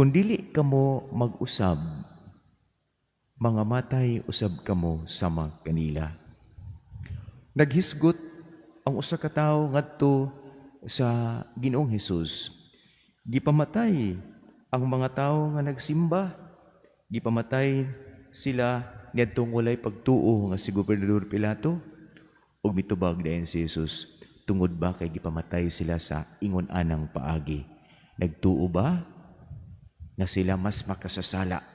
Kung dili kamo mag-usab, mga matay usab kamo sama kanila. Naghisgot ang usa ka tawo ngadto sa Ginoong Hesus. Gipamatay ang mga tawo nga nagsimba. Gipamatay sila niadtong walay pagtuo nga si Gobernador Pilato. Ug mitubag dayon si Jesus, tungod ba kay gipamatay sila sa ingon anang paagi? Nagtuo ba na sila mas makasasala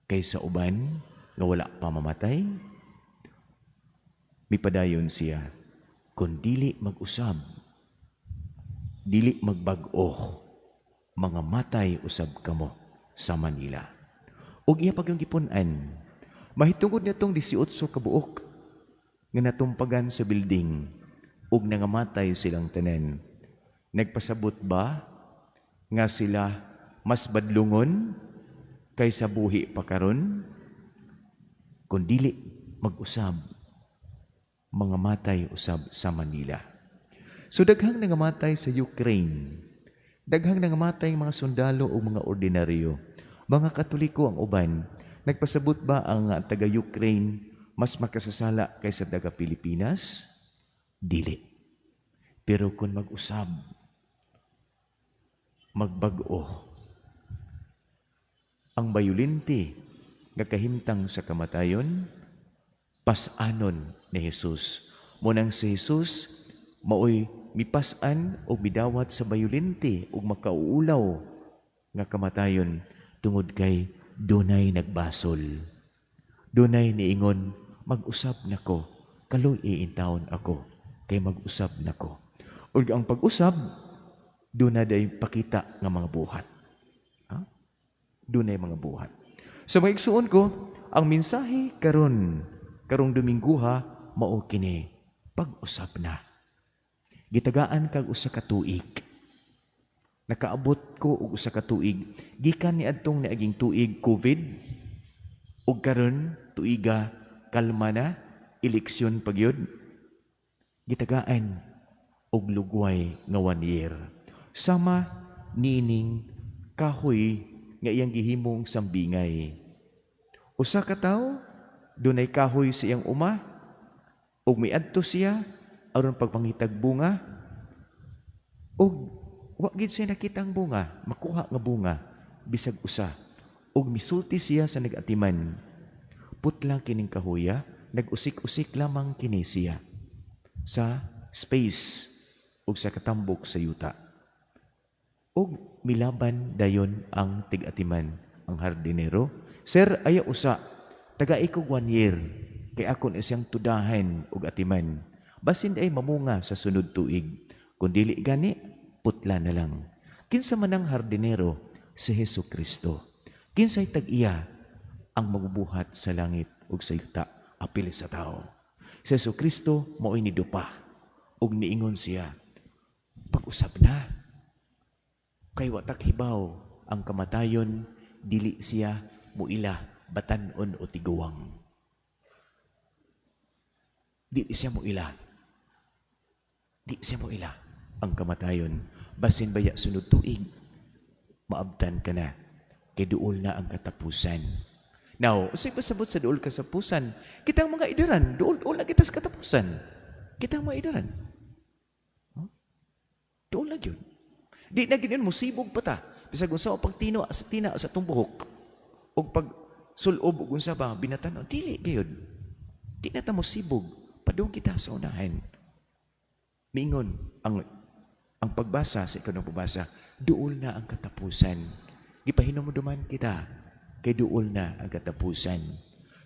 kaysa uban nga wala pa mamatay? Mipadayon siya, kung dili mag-usab, dili magbag-o, mga matay usab kamo sa Manila. Ug iya pagyong gipunan, mahitungod nitong 18 ka buok nga natumpagan sa building ug nangamatay silang tanan. Nagpasabot ba nga sila mas badlungon kaysa buhi pa karon? Kung dili mag-usab, mga matay usab sa Manila. So daghang nangamatay sa Ukraine. Daghang nangamatay mga sundalo o mga ordinaryo. Mga Katoliko ang uban. Nagpasabot ba ang taga-Ukraine mas makasasala kaysa taga-Pilipinas? Dili. Pero kung mag-usab, magbag-o, ang bayulinti nga kahimtang sa kamatayon, pasanon ni Jesus. Munang si Jesus, maoy mipasan o midawat sa bayulinti o makauulaw nga kamatayon tungod kay dunay nagbasol. Dunay niingon, mag-usab nako, kaloy iintawon ako, kay mag-usab nako. Ug ang pag-usab, dunay pakita nga mga buhat. Dunay mga buhat. So maigsuon ko, ang mensahe karong Domingguha, mao kini, pag-usab na. Gitagaan kag usa ka tuig. Nakaabot ko og usa ka tuig. Gikan ni adtong naaging tuig COVID, ug karon tuiga kalma na, eleksyon pagyud. Gitagaan og lugway nga 1 year. Sama nining kahoy nga iyang gihimong sambingay. Usa ka tawo dunay kahoy sa iyang uma ug miadto siya aron pagpangitag bunga ug wa gid siya nakitang bunga, makuha nga bunga bisag usa. Ug misulti siya sa nag-atiman. Putlang kining kahoya, nag-usik-usik lamang kini siya sa space ug sa katambok sa yuta. Ug milaban dayon ang tig-atiman, ang hardinero. Sir, aya usa, taga ikog 1 year, kay akon isang tudahan ug atiman. Basin ay mamunga sa sunod tuig. Kung dili gani, putla na lang. Kinsa man ang hardinero? Si Jesucristo. Kinsay tag-iya ang magbubuhat sa langit ug sa yuta, apil sa tao. Si Jesucristo mao'y nidupa ug niingon siya, pag-usab na. Kay watak hibaw ang kamatayon, dili siya muila, batanon o tiguwang. Dili siya muila. Di siya muila ang kamatayon. Basin baya sunod tuig, maabtan ka na. Kay duol na ang katapusan. Now, usay pasabot sa duol katapusan, kitang mga idaran, duol na kita sa katapusan. Kitang mga idaran. Duol na yun. Di na ginin mo, sibog pa ta. Bisag unsa o pagtino sa tina sa tumbuhok. O pag sulob o unsa ba, binatanon. Dili, gayod. Di na ta mo sibog. Padung kita sa unahan. Mingon, ang pagbasa sa ikaw ng pagbasa, duol na ang katapusan. Gipahinumuduman kita, kay duol na ang katapusan.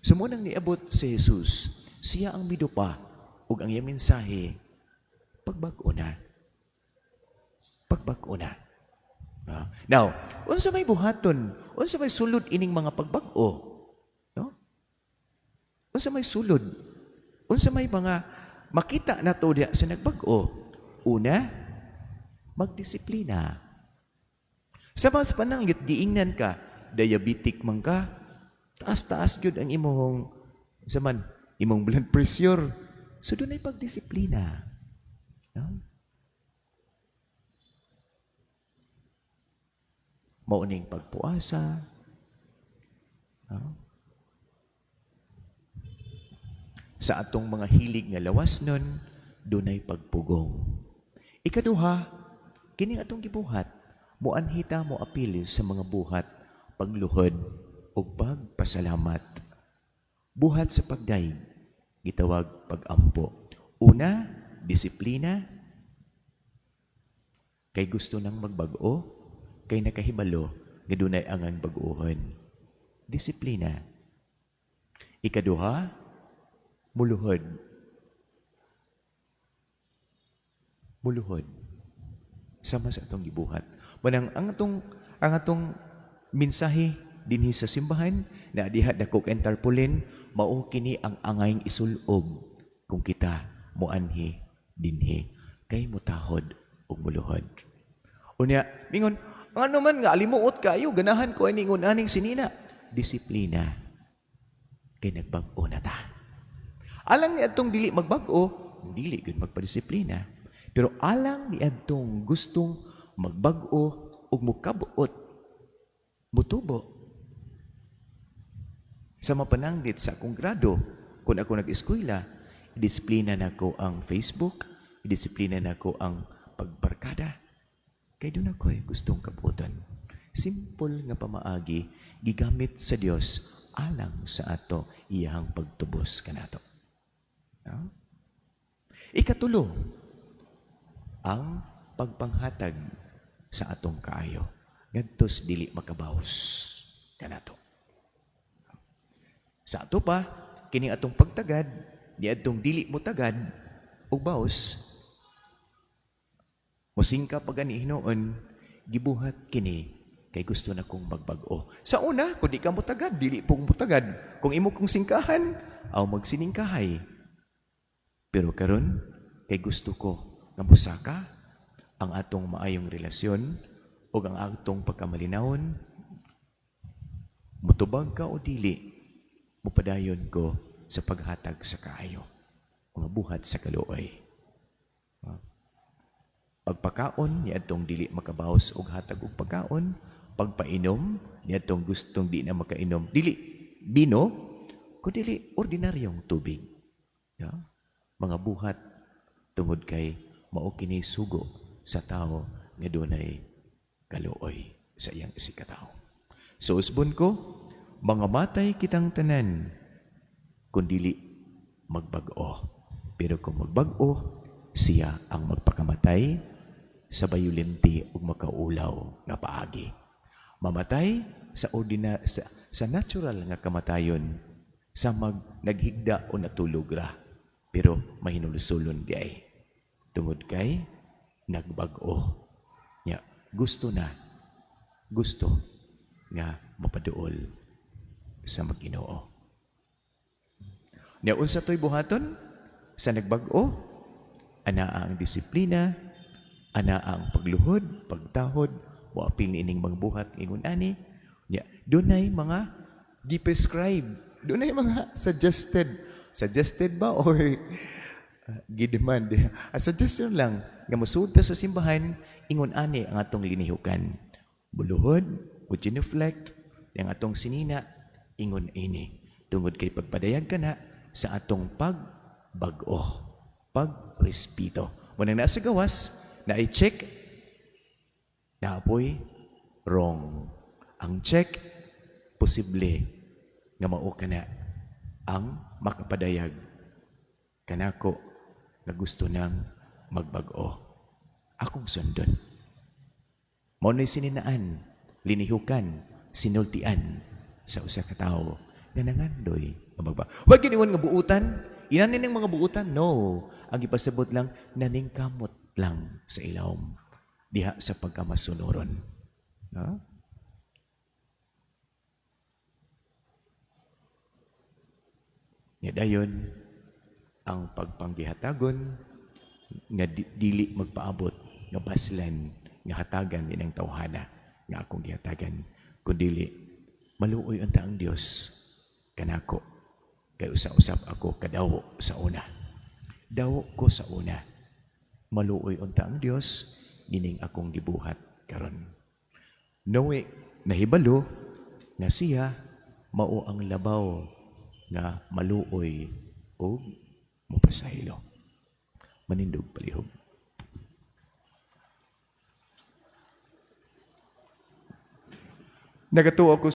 Sumunang niabot si Jesus, siya ang midupa, ug ang iyang mensahe, pagbago na. Pagbago na. Now, unsa may buhaton, unsa may sulod ining mga pagbago? No? Unsa may sulod? Unsa may mga makita na to diya sa nagbago? Una, magdisiplina. Sa mga pananglit, diingnan ka, diabetic man ka, taas-taas yun ang imong blood pressure. So doon ay pagdisiplina. No? Mauning pagpuasa. Sa atong mga hilig nga lawas nun, dunay pagpugong. Ikaduha, kini atong gibuhat, muanhita mo apil sa mga buhat, pagluhod o pagpasalamat. Buhat sa pagdaig, gitawag pag-ampo. Una, disiplina. Kay gusto nang magbago, kay nakahibalo, nga dunay angang baguhon. Disiplina. Ikaduha, muluhod. Muluhod. Sama sa atong gibuhat. Manang ang atong mensahe dinhi sa simbahan na diha dakok and tarpaulin, mao kini ang angayng isulob kung kita moanhi dinhi kay mutahod ug muluhod. Unya, mingon, ano man nga alimuot kayo, ganahan ko ani ingon aning sinina. Disiplina. Kay nagbag-o na ta. Alang ni adtong dili magbag-o, dili gud magpadisiplina. Pero alang ni adtong gustong magbag-o ug mukabuot, mutubo. Sa mapananggit sa akong grado, kung ako nag-eskwela, disiplina nako ang Facebook, disiplina nako ang pagbarkada. Kay doon ako'y gustong kabutan. Simple nga pamaagi, gigamit sa Dios alang sa ato iyang pagtubos kanato. No? Ikatulo, ang pagpanghatag sa atong kaayo. Ngadtos dili makabaws kanato. Sa ato pa, kining atong pagtagad, di atong dili mo tagad ug bawas. Musingka pa gani hinoon, gibuhat kini kay gusto na kong magbag-o. Sa una, kung di ka mo tagad, dili pong mo tagad. Kung imo kong singkahan, aw magsiningkahay. Pero karon, kay gusto ko nga musaka ang atong maayong relasyon o ang atong pagkamalinawon, mutubag ka o dili, mupadayon ko sa paghatag sa kaayo. Mga buhat sa kaluoy. Pagpakaon, ni atong dili makabawas og hatag og pagkaon. Pagpainom, ni atong gustong di na makainom. Dili bino, kundi ordinaryong tubig. Yeah? Mga buhat tungod kay mao kini sugo sa tao nga dunay kaluoy sa iyang isikatawo. So usbon ko, mga matay kitang tanan kung dili magbag-o. Pero kung magbag-o, siya ang magpakamatay sa bayulente ug makaulaw nga paagi. Mamatay sa natural nga kamatayon sa naghigda o natulog ra, pero mahinulusulon di ay tungod kay nagbag-o. Nya gusto nga mapaduol sa Mag-Ginoo. Nya unsa toy buhaton sa nagbag-o? Ana ang disiplina, ana ang pagluhod, pagtahod, o apil ining mga buhat ingon ani. Yeah. Dunay mga gi-prescribe, dunay mga suggested ba or gidemand. Suggestion lang nga mosud ta sa simbahan ingon ani ang atong linihukan. Buluhod, o genuflect, ang atong sinina ingon ini. Tungod kay pagpadayag kana sa atong pagbag-o, pagrespeto. Munang nasa gawas, na i-check, na apoy wrong. Ang check, posible nga mao kana ang makapadayag kanako na gusto nang magbag-o. Akong sundon. Mao nay sininaan, linihukan, sinultian sa usa ka tawo nga nangandoy nga magba. Wa gid nga buutan, inanin ng mga buutan? No. Ang ipasabot lang, naningkamot lang sa ilawom. Diha sa pagkamasunuron. No? Dayon ang pagpanggihatagon nga dili magpaabot nga baslan nga hatagan din ang tawhana nga akong gihatagan kundi maluoy unta ang Dios kanako kay usa-usap ako kadawo sa una. Dawo ko sa una. Maluoy unta ang Dios gining akong gibuhat karon. Nawi, nahibalo nga siya mao ang labaw nga maluoy o mupasahilo. Manindog palihog. Nagatuo ako